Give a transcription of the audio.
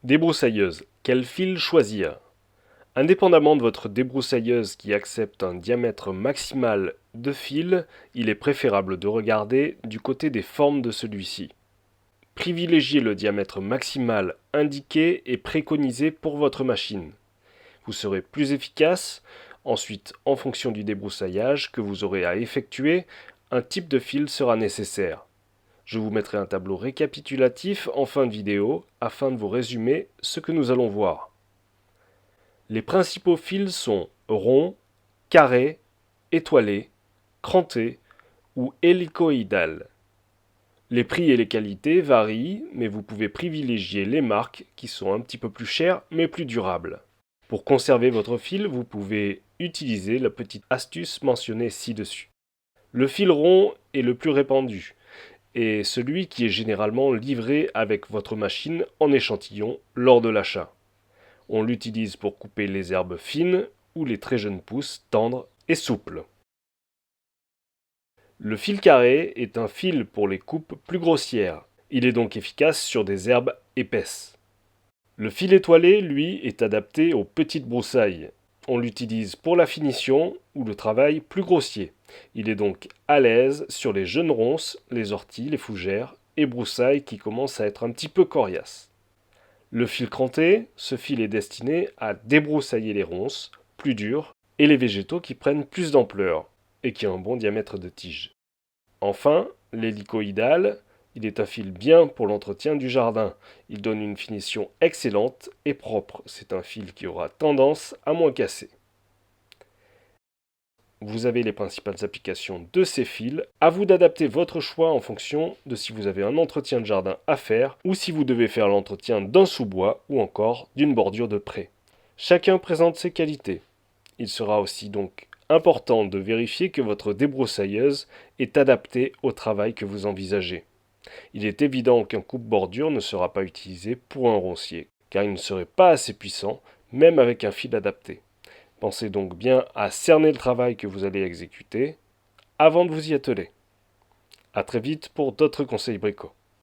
Débroussailleuse. Quel fil choisir? Indépendamment de votre débroussailleuse qui accepte un diamètre maximal de fil, il est préférable de regarder du côté des formes de celui-ci. Privilégiez le diamètre maximal indiqué et préconisé pour votre machine. Vous serez plus efficace. Ensuite, en fonction du débroussaillage que vous aurez à effectuer, un type de fil sera nécessaire. Je vous mettrai un tableau récapitulatif en fin de vidéo afin de vous résumer ce que nous allons voir. Les principaux fils sont ronds, carrés, étoilés, crantés ou hélicoïdales. Les prix et les qualités varient, mais vous pouvez privilégier les marques qui sont un petit peu plus chères mais plus durables. Pour conserver votre fil, vous pouvez utiliser la petite astuce mentionnée ci-dessus. Le fil rond est le plus répandu et celui qui est généralement livré avec votre machine en échantillon lors de l'achat. On l'utilise pour couper les herbes fines ou les très jeunes pousses tendres et souples. Le fil carré est un fil pour les coupes plus grossières. Il est donc efficace sur des herbes épaisses. Le fil étoilé, lui, est adapté aux petites broussailles. On l'utilise pour la finition ou le travail plus grossier. Il est donc à l'aise sur les jeunes ronces, les orties, les fougères et broussailles qui commencent à être un petit peu coriaces. Le fil cranté, ce fil est destiné à débroussailler les ronces, plus dures, et les végétaux qui prennent plus d'ampleur et qui ont un bon diamètre de tige. Enfin, l'hélicoïdal, il est un fil bien pour l'entretien du jardin. Il donne une finition excellente et propre. C'est un fil qui aura tendance à moins casser. Vous avez les principales applications de ces fils. À vous d'adapter votre choix en fonction de si vous avez un entretien de jardin à faire ou si vous devez faire l'entretien d'un sous-bois ou encore d'une bordure de pré. Chacun présente ses qualités. Il sera aussi donc important de vérifier que votre débroussailleuse est adaptée au travail que vous envisagez. Il est évident qu'un coupe-bordure ne sera pas utilisé pour un roncier, car il ne serait pas assez puissant, même avec un fil adapté. Pensez donc bien à cerner le travail que vous allez exécuter avant de vous y atteler. A très vite pour d'autres conseils bricots.